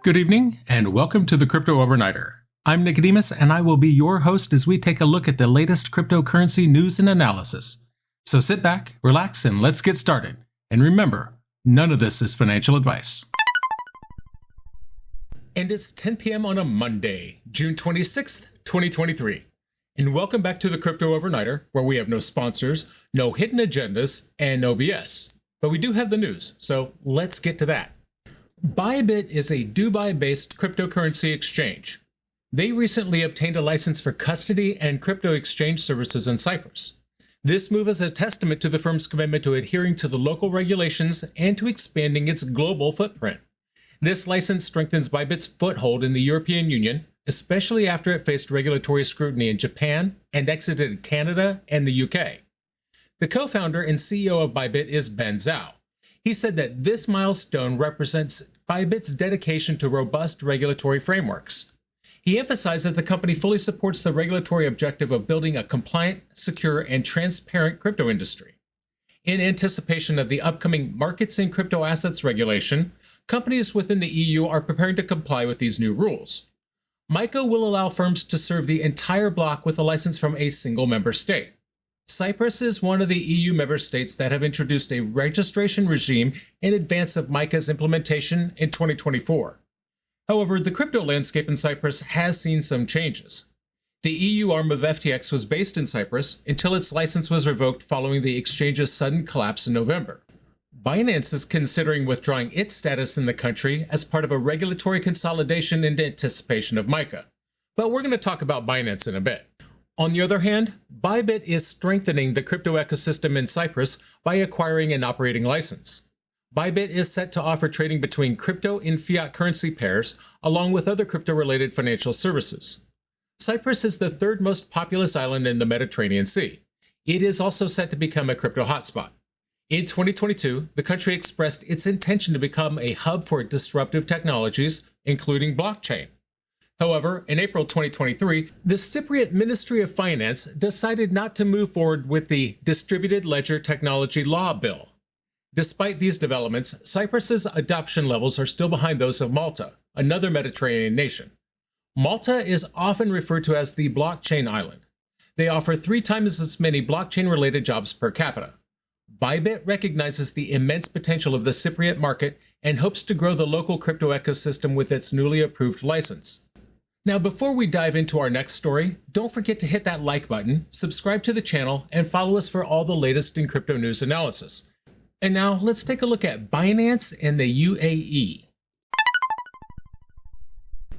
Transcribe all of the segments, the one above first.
Good evening, and welcome to the Crypto Overnighter. I'm Nicodemus, and I will be your host as we take a look at the latest cryptocurrency news and analysis. So sit back, relax, and let's get started. And remember, none of this is financial advice. And it's 10 p.m. on a Monday, June 26th, 2023. And welcome back to the Crypto Overnighter, where we have no sponsors, no hidden agendas, and no BS. But we do have the news, so let's get to that. ByBit is a Dubai-based cryptocurrency exchange. They recently obtained a license for custody and crypto exchange services in Cyprus. This move is a testament to the firm's commitment to adhering to the local regulations and to expanding its global footprint. This license strengthens ByBit's foothold in the European Union, especially after it faced regulatory scrutiny in Japan and exited Canada and the UK. The co-founder and CEO of ByBit is Ben Zhao. He said that this milestone represents ByBit's dedication to robust regulatory frameworks. He emphasized that the company fully supports the regulatory objective of building a compliant, secure, and transparent crypto industry. In anticipation of the upcoming Markets in Crypto Assets regulation, companies within the EU are preparing to comply with these new rules. MiCA will allow firms to serve the entire bloc with a license from a single member state. Cyprus is one of the EU member states that have introduced a registration regime in advance of MiCA's implementation in 2024. However, the crypto landscape in Cyprus has seen some changes. The EU arm of FTX was based in Cyprus until its license was revoked following the exchange's sudden collapse in November. Binance is considering withdrawing its status in the country as part of a regulatory consolidation in anticipation of MiCA. But we're going to talk about Binance in a bit. On the other hand, ByBit is strengthening the crypto ecosystem in Cyprus by acquiring an operating license. ByBit is set to offer trading between crypto and fiat currency pairs, along with other crypto-related financial services. Cyprus is the third most populous island in the Mediterranean Sea. It is also set to become a crypto hotspot. In 2022, the country expressed its intention to become a hub for disruptive technologies, including blockchain. However, in April 2023, the Cypriot Ministry of Finance decided not to move forward with the Distributed Ledger Technology Law Bill. Despite these developments, Cyprus's adoption levels are still behind those of Malta, another Mediterranean nation. Malta is often referred to as the blockchain island. They offer 3 times as many blockchain-related jobs per capita. ByBit recognizes the immense potential of the Cypriot market and hopes to grow the local crypto ecosystem with its newly approved license. Now, before we dive into our next story, don't forget to hit that like button, subscribe to the channel, and follow us for all the latest in crypto news analysis. And now, let's take a look at Binance and the UAE.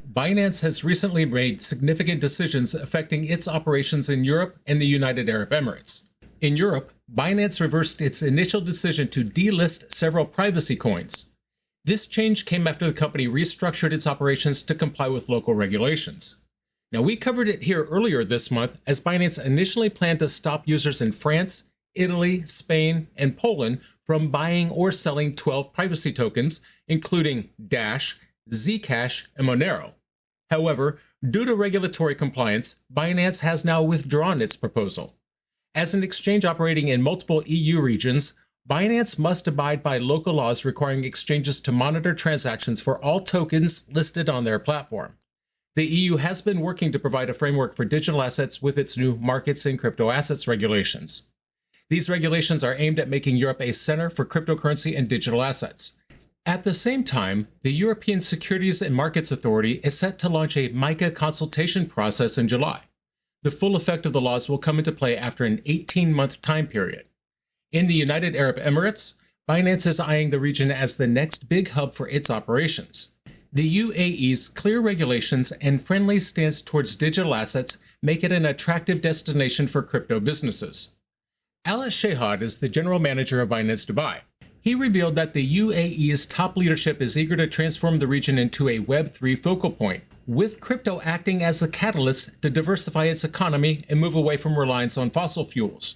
Binance has recently made significant decisions affecting its operations in Europe and the United Arab Emirates. In Europe, Binance reversed its initial decision to delist several privacy coins. This change came after the company restructured its operations to comply with local regulations. Now, we covered it here earlier this month as Binance initially planned to stop users in France, Italy, Spain, and Poland from buying or selling 12 privacy tokens, including Dash, Zcash, and Monero. However, due to regulatory compliance, Binance has now withdrawn its proposal. As an exchange operating in multiple EU regions, Binance must abide by local laws requiring exchanges to monitor transactions for all tokens listed on their platform. The EU has been working to provide a framework for digital assets with its new Markets in Crypto Assets regulations. These regulations are aimed at making Europe a center for cryptocurrency and digital assets. At the same time, the European Securities and Markets Authority is set to launch a MiCA consultation process in July. The full effect of the laws will come into play after an 18-month time period. In the United Arab Emirates, Binance is eyeing the region as the next big hub for its operations. The UAE's clear regulations and friendly stance towards digital assets make it an attractive destination for crypto businesses. Alex Shehad is the general manager of Binance Dubai. He revealed that the UAE's top leadership is eager to transform the region into a Web3 focal point, with crypto acting as a catalyst to diversify its economy and move away from reliance on fossil fuels.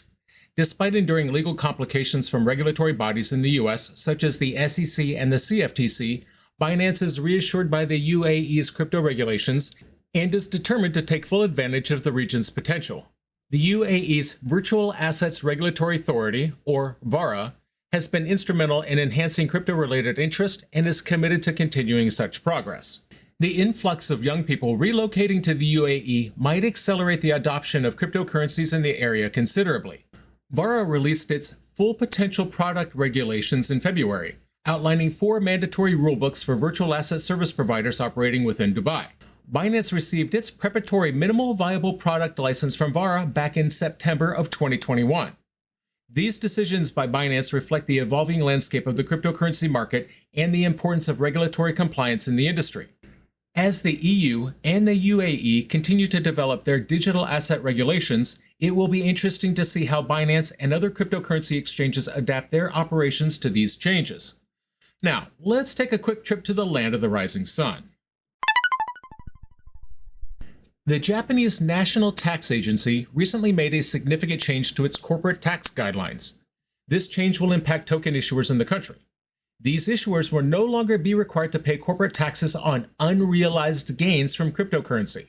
Despite enduring legal complications from regulatory bodies in the US, such as the SEC and the CFTC, Binance is reassured by the UAE's crypto regulations and is determined to take full advantage of the region's potential. The UAE's Virtual Assets Regulatory Authority, or VARA, has been instrumental in enhancing crypto-related interest and is committed to continuing such progress. The influx of young people relocating to the UAE might accelerate the adoption of cryptocurrencies in the area considerably. VARA released its Full Potential Product Regulations in February, outlining 4 mandatory rulebooks for virtual asset service providers operating within Dubai. Binance received its preparatory minimal viable product license from VARA back in September of 2021. These decisions by Binance reflect the evolving landscape of the cryptocurrency market and the importance of regulatory compliance in the industry. As the EU and the UAE continue to develop their digital asset regulations, it will be interesting to see how Binance and other cryptocurrency exchanges adapt their operations to these changes. Now, let's take a quick trip to the land of the rising sun. The Japanese National Tax Agency recently made a significant change to its corporate tax guidelines. This change will impact token issuers in the country. These issuers will no longer be required to pay corporate taxes on unrealized gains from cryptocurrency.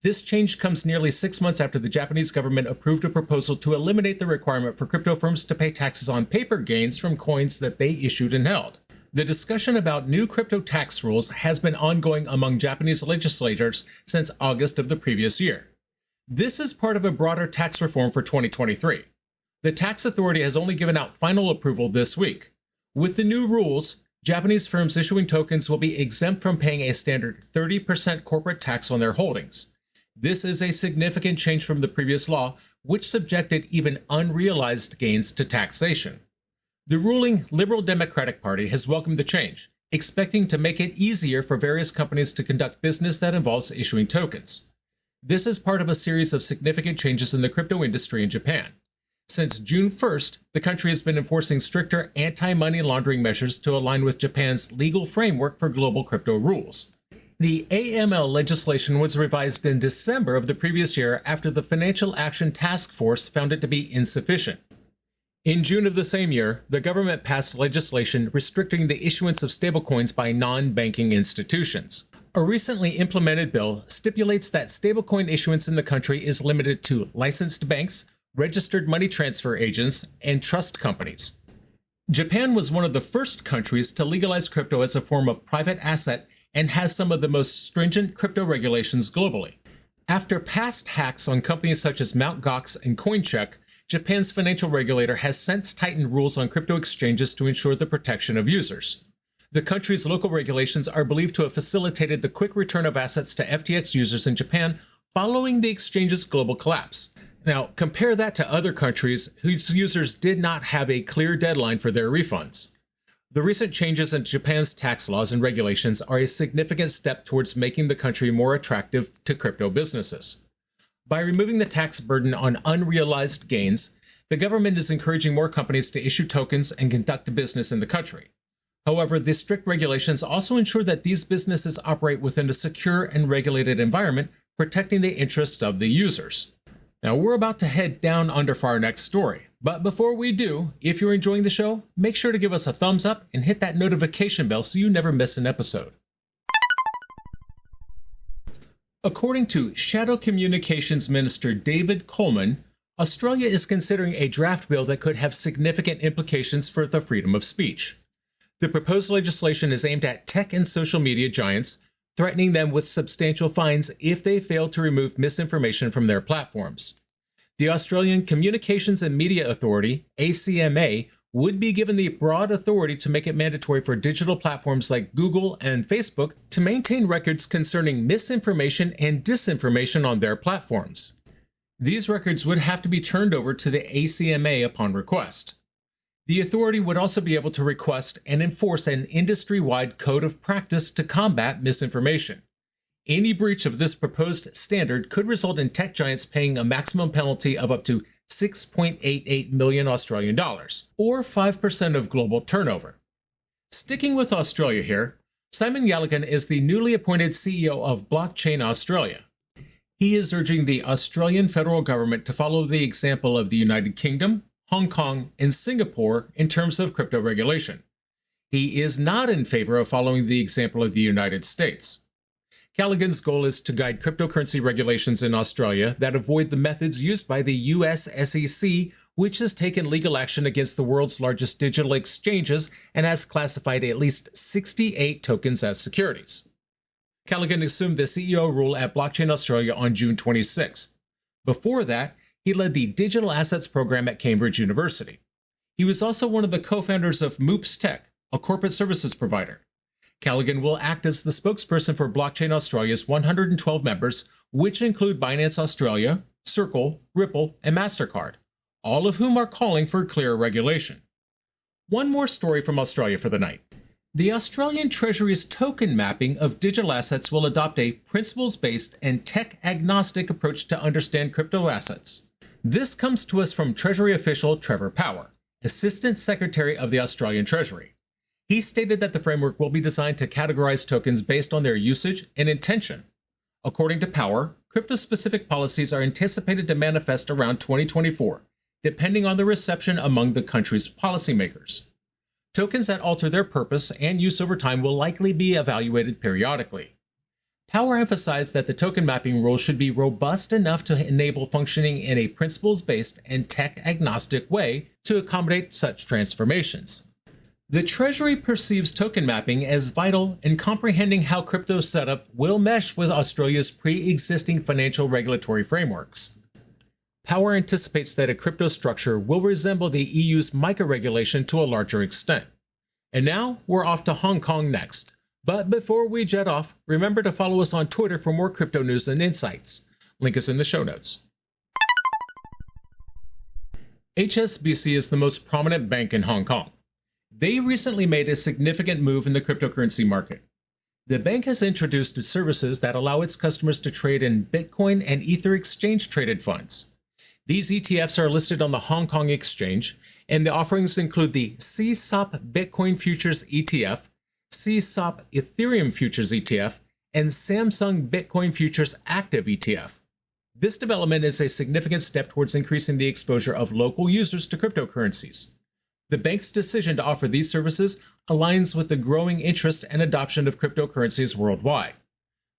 This change comes nearly 6 months after the Japanese government approved a proposal to eliminate the requirement for crypto firms to pay taxes on paper gains from coins that they issued and held. The discussion about new crypto tax rules has been ongoing among Japanese legislators since August of the previous year. This is part of a broader tax reform for 2023. The tax authority has only given out final approval this week. With the new rules, Japanese firms issuing tokens will be exempt from paying a standard 30% corporate tax on their holdings. This is a significant change from the previous law, which subjected even unrealized gains to taxation. The ruling Liberal Democratic Party has welcomed the change, expecting to make it easier for various companies to conduct business that involves issuing tokens. This is part of a series of significant changes in the crypto industry in Japan. Since June 1st, the country has been enforcing stricter anti-money laundering measures to align with Japan's legal framework for global crypto rules. The AML legislation was revised in December of the previous year after the Financial Action Task Force found it to be insufficient. In June of the same year, the government passed legislation restricting the issuance of stablecoins by non-banking institutions. A recently implemented bill stipulates that stablecoin issuance in the country is limited to licensed banks, registered money transfer agents, and trust companies. Japan was one of the first countries to legalize crypto as a form of private asset and has some of the most stringent crypto regulations globally. After past hacks on companies such as Mt. Gox and Coincheck, Japan's financial regulator has since tightened rules on crypto exchanges to ensure the protection of users. The country's local regulations are believed to have facilitated the quick return of assets to FTX users in Japan following the exchange's global collapse. Now, compare that to other countries whose users did not have a clear deadline for their refunds. The recent changes in Japan's tax laws and regulations are a significant step towards making the country more attractive to crypto businesses. By removing the tax burden on unrealized gains, the government is encouraging more companies to issue tokens and conduct business in the country. However, the strict regulations also ensure that these businesses operate within a secure and regulated environment, protecting the interests of the users. Now, we're about to head down under for our next story. But before we do, if you're enjoying the show, make sure to give us a thumbs up and hit that notification bell so you never miss an episode. According to Shadow Communications Minister David Coleman, Australia is considering a draft bill that could have significant implications for the freedom of speech. The proposed legislation is aimed at tech and social media giants, threatening them with substantial fines if they fail to remove misinformation from their platforms. The Australian Communications and Media Authority, ACMA, would be given the broad authority to make it mandatory for digital platforms like Google and Facebook to maintain records concerning misinformation and disinformation on their platforms. These records would have to be turned over to the ACMA upon request. The authority would also be able to request and enforce an industry-wide code of practice to combat misinformation. Any breach of this proposed standard could result in tech giants paying a maximum penalty of up to 6.88 million Australian dollars, or 5% of global turnover. Sticking with Australia here, Simon Galligan is the newly appointed CEO of Blockchain Australia. He is urging the Australian federal government to follow the example of the United Kingdom, Hong Kong, and Singapore in terms of crypto regulation. He is not in favor of following the example of the United States. Callaghan's goal is to guide cryptocurrency regulations in Australia that avoid the methods used by the US SEC which has taken legal action against the world's largest digital exchanges and has classified at least 68 tokens as securities. Callaghan assumed the CEO role at Blockchain Australia on June 26th. Before that, he led the Digital Assets program at Cambridge University. He was also one of the co-founders of Moops Tech, a corporate services provider. Callaghan will act as the spokesperson for Blockchain Australia's 112 members, which include Binance Australia, Circle, Ripple, and MasterCard, all of whom are calling for clearer regulation. One more story from Australia for the night. The Australian Treasury's token mapping of digital assets will adopt a principles-based and tech-agnostic approach to understand crypto assets. This comes to us from Treasury official Trevor Power, Assistant Secretary of the Australian Treasury. He stated that the framework will be designed to categorize tokens based on their usage and intention. According to Power, crypto-specific policies are anticipated to manifest around 2024, depending on the reception among the country's policymakers. Tokens that alter their purpose and use over time will likely be evaluated periodically. Power emphasized that the token mapping rules should be robust enough to enable functioning in a principles-based and tech-agnostic way to accommodate such transformations. The Treasury perceives token mapping as vital in comprehending how crypto setup will mesh with Australia's pre-existing financial regulatory frameworks. Power anticipates that a crypto structure will resemble the EU's MiCA regulation to a larger extent. And now, we're off to Hong Kong next. But before we jet off, remember to follow us on Twitter for more crypto news and insights. Link is in the show notes. HSBC is the most prominent bank in Hong Kong. They recently made a significant move in the cryptocurrency market. The bank has introduced services that allow its customers to trade in Bitcoin and Ether exchange-traded funds. These ETFs are listed on the Hong Kong Exchange, and the offerings include the CSOP Bitcoin Futures ETF, CSOP Ethereum Futures ETF, and Samsung Bitcoin Futures Active ETF. This development is a significant step towards increasing the exposure of local users to cryptocurrencies. The bank's decision to offer these services aligns with the growing interest and adoption of cryptocurrencies worldwide.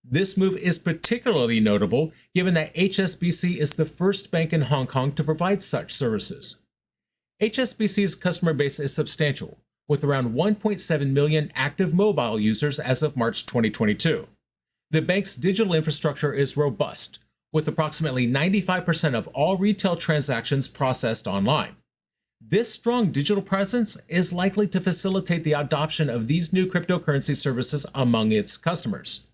This move is particularly notable given that HSBC is the first bank in Hong Kong to provide such services. HSBC's customer base is substantial, with around 1.7 million active mobile users as of March 2022. The bank's digital infrastructure is robust, with approximately 95% of all retail transactions processed online. This strong digital presence is likely to facilitate the adoption of these new cryptocurrency services among its customers.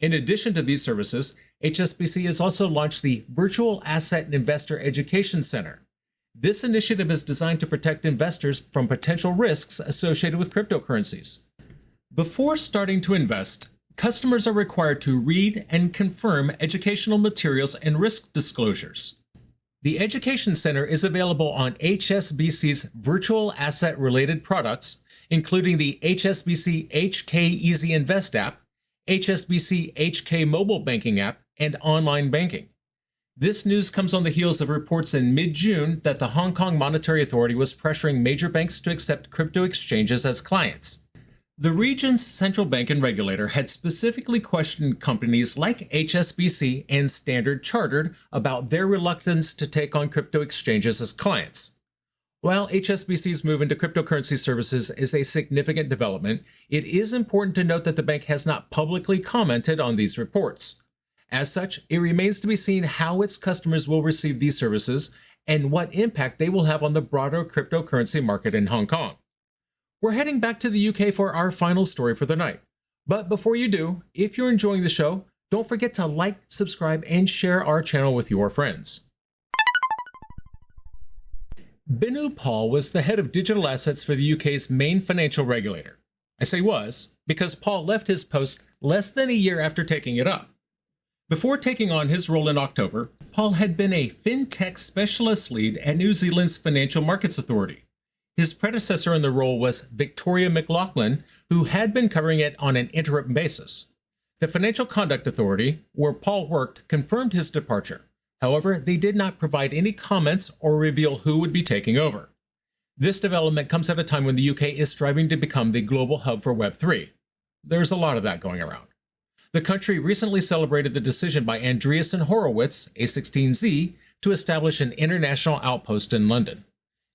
In addition to these services, HSBC has also launched the Virtual Asset Investor Education Center. This initiative is designed to protect investors from potential risks associated with cryptocurrencies. Before starting to invest, customers are required to read and confirm educational materials and risk disclosures. The Education Center is available on HSBC's virtual asset-related products, including the HSBC HK Easy Invest app, HSBC HK Mobile Banking app, and online banking. This news comes on the heels of reports in mid-June that the Hong Kong Monetary Authority was pressuring major banks to accept crypto exchanges as clients. The region's central bank and regulator had specifically questioned companies like HSBC and Standard Chartered about their reluctance to take on crypto exchanges as clients. While HSBC's move into cryptocurrency services is a significant development, it is important to note that the bank has not publicly commented on these reports. As such, it remains to be seen how its customers will receive these services and what impact they will have on the broader cryptocurrency market in Hong Kong. We're heading back to the UK for our final story for the night. But before you do, if you're enjoying the show, don't forget to like, subscribe, and share our channel with your friends. Binu Paul was the head of digital assets for the UK's main financial regulator. I say was, because Paul left his post less than a year after taking it up. Before taking on his role in October, Paul had been a fintech specialist lead at New Zealand's Financial Markets Authority. His predecessor in the role was Victoria McLaughlin, who had been covering it on an interim basis. The Financial Conduct Authority, where Paul worked, confirmed his departure. However, they did not provide any comments or reveal who would be taking over. This development comes at a time when the UK is striving to become the global hub for Web3. There's a lot of that going around. The country recently celebrated the decision by Andreessen Horowitz, A16Z, to establish an international outpost in London.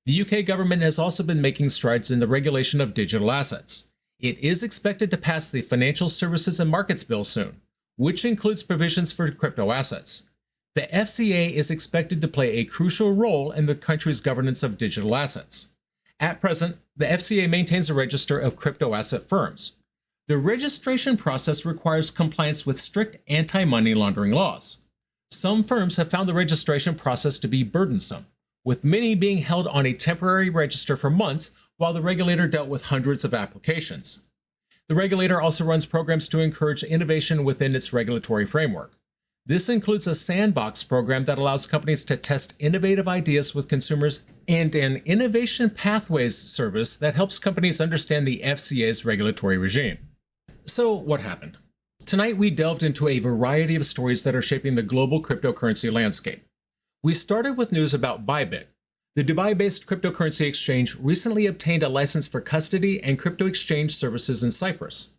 The UK government has also been making strides in the regulation of digital assets. It is expected to pass the Financial Services and Markets Bill soon, which includes provisions for crypto assets. The FCA is expected to play a crucial role in the country's governance of digital assets. At present, the FCA maintains a register of crypto asset firms. The registration process requires compliance with strict anti-money laundering laws. Some firms have found the registration process to be burdensome, with many being held on a temporary register for months while the regulator dealt with hundreds of applications. The regulator also runs programs to encourage innovation within its regulatory framework. This includes a sandbox program that allows companies to test innovative ideas with consumers and an innovation pathways service that helps companies understand the FCA's regulatory regime. So what happened? Tonight we delved into a variety of stories that are shaping the global cryptocurrency landscape. We started with news about ByBit. The Dubai-based cryptocurrency exchange recently obtained a license for custody and crypto exchange services in Cyprus.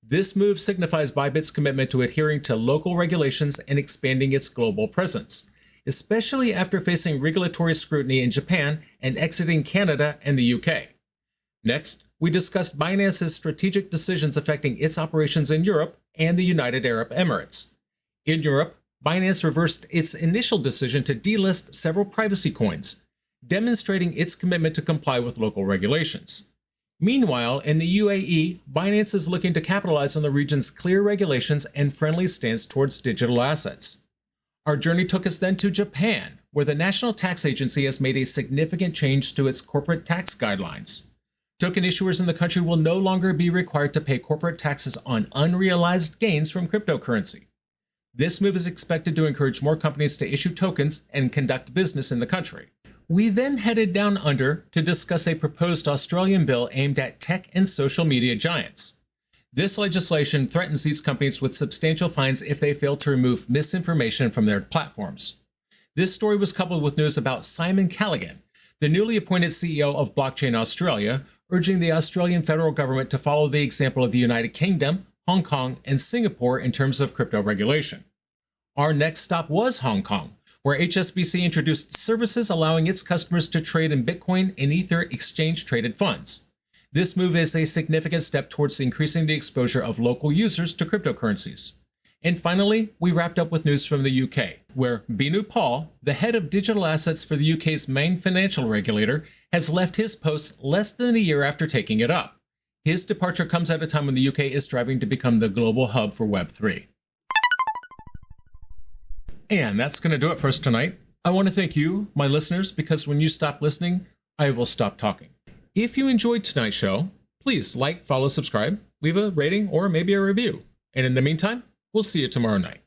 This move signifies ByBit's commitment to adhering to local regulations and expanding its global presence, especially after facing regulatory scrutiny in Japan and exiting Canada and the UK. Next, we discussed Binance's strategic decisions affecting its operations in Europe and the United Arab Emirates. In Europe, Binance reversed its initial decision to delist several privacy coins, demonstrating its commitment to comply with local regulations. Meanwhile, in the UAE, Binance is looking to capitalize on the region's clear regulations and friendly stance towards digital assets. Our journey took us then to Japan, where the National Tax Agency has made a significant change to its corporate tax guidelines. Token issuers in the country will no longer be required to pay corporate taxes on unrealized gains from cryptocurrency. This move is expected to encourage more companies to issue tokens and conduct business in the country. We then headed down under to discuss a proposed Australian bill aimed at tech and social media giants. This legislation threatens these companies with substantial fines if they fail to remove misinformation from their platforms. This story was coupled with news about Simon Callaghan, the newly appointed CEO of Blockchain Australia, urging the Australian federal government to follow the example of the United Kingdom, Hong Kong, and Singapore in terms of crypto regulation. Our next stop was Hong Kong, where HSBC introduced services allowing its customers to trade in Bitcoin and Ether exchange-traded funds. This move is a significant step towards increasing the exposure of local users to cryptocurrencies. And finally, we wrapped up with news from the UK, where Binu Paul, the head of digital assets for the UK's main financial regulator, has left his post less than a year after taking it up. His departure comes at a time when the UK is striving to become the global hub for Web3. And that's going to do it for us tonight. I want to thank you, my listeners, because when you stop listening, I will stop talking. If you enjoyed tonight's show, please like, follow, subscribe, leave a rating, or maybe a review. And in the meantime, we'll see you tomorrow night.